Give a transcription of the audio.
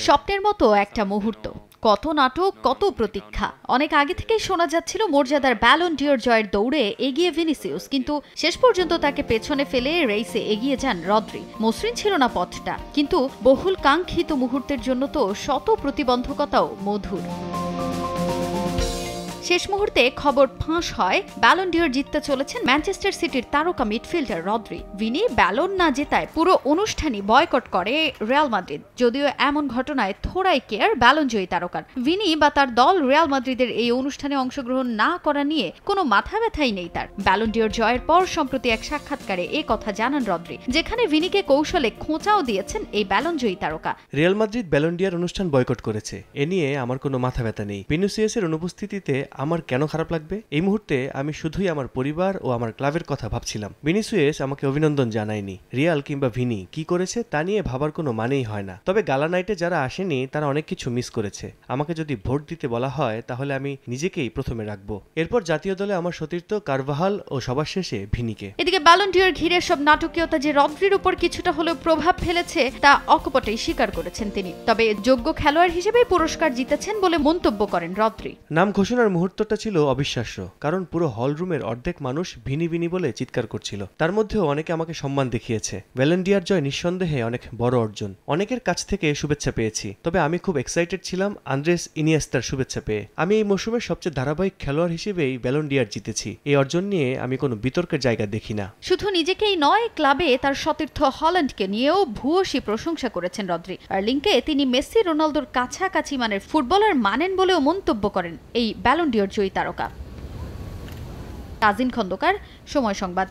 স্বপ্নের মতো একটা মুহূর্ত, কত নাটক, কত প্রতীক্ষা। অনেক আগে থেকেই শোনা যাচ্ছিল মর্যাদার ব্যালন ডিওর জয়ের দৌড়ে এগিয়ে ভিনিসিয়াস, কিন্তু শেষ পর্যন্ত তাকে পেছনে ফেলে রেইসে এগিয়ে যান রদ্রি। মসৃণ ছিল না পথটা, কিন্তু বহুল কাঙ্ক্ষিত মুহূর্তের জন্য তো শত প্রতিবন্ধকতাও মধুর। শেষ মুহূর্তে খবর ফাঁস হয় ব্যালন ডিওর জিততে চলেছেন ম্যানচেস্টার সিটির তারকা মিডফিল্ডার রদ্রি। ভিনি ব্যালন না জেতায় পুরো অনুষ্ঠানই বয়কট করে রিয়াল মাদ্রিদ। যদিও এমন ঘটনায় থোড়াই কেয়ার ব্যালন জয়ী তারকার। ভিনি বা তার দল রিয়াল মাদ্রিদের এই অনুষ্ঠানে অংশগ্রহণ না করা নিয়ে কোনো মাথা ব্যথাই নেই তার। ব্যালন ডিওর জয়ের পর সম্প্রতি এক সাক্ষাৎকারে এ কথা জানান রদ্রি, যেখানে ভিনিকে কৌশলে খোঁচাও দিয়েছেন এই ব্যালন জয়ী তারকা। রিয়াল মাদ্রিদ ব্যালন ডিওর অনুষ্ঠান বয়কট করেছে, এ নিয়ে আমার কোনো মাথা ব্যথা নেই। ভিনিসিয়াসের অনুপস্থিতিতে আমার কেন খারাপ লাগবে? এই মুহূর্তে আমি শুধুই আমার পরিবার ও আমার ক্লাবের কথা ভাবছিলাম। ভিনিসিয়াস আমাকে অভিনন্দন জানায়নি। রিয়াল কিংবা ভিনি কি করেছে তা নিয়ে ভাবার কোনো মানেই হয় না। তবে গালা নাইটে যারা আসেনি তারা অনেক কিছু মিস করেছে। আমাকে যদি ভোট দিতে বলা হয় তাহলে আমি নিজেকেই প্রথমে রাখবো, এরপর জাতীয় দলে আমার সতীর্থ কারভাহাল ও সবার শেষে ভিনিকে। এদিকে ব্যালন ডিওর ঘিরে সব নাটকীয়তা যে রদ্রির উপর কিছুটা হলেও প্রভাব ফেলেছে তা অকপটেই স্বীকার করেছেন তিনি। তবে যোগ্য খেলোয়াড় হিসেবে পুরস্কার জিতেছেন বলে মন্তব্য করেন রদ্রি। নাম ঘোষণার মুহূর্তটা ছিল অবিশ্বাস্য, কারণ পুরো হল রুমের অর্ধেক মানুষ ভিনি ভিনি বলে চিৎকার করছিল। তার মধ্যেও অনেকে আমাকে সম্মান দেখিয়েছে। ব্যালন ডিওর জয় নিঃসন্দেহে অনেক বড় অর্জন। অনেকের কাছ থেকে শুভেচ্ছা পেয়েছি, তবে আমি খুব এক্সাইটেড ছিলাম আন্দ্রেস ইনিয়েস্তার শুভেচ্ছা পেয়ে। আমি এই মৌসুমের সবচেয়ে ধারাবাহিক খেলোয়াড় হিসেবেই ব্যালন ডিওর জিতেছি। এই অর্জন নিয়ে আমি কোনো বিতর্কের জায়গা দেখি না। শুধু নিজেকেই নয়, ক্লাবে তার সতীর্থ হল্যান্ডকে নিয়েও ভূয়সী প্রশংসা করেছেন রদ্রি। আর্লিংকে তিনি মেসি রোনালদোর কাছাকাছি মানের ফুটবলার মানেন বলেও মন্তব্য করেন এই ব্যালন ডিওর জয়ী তারকা। তাজিন খন্দকার, সময় সংবাদ।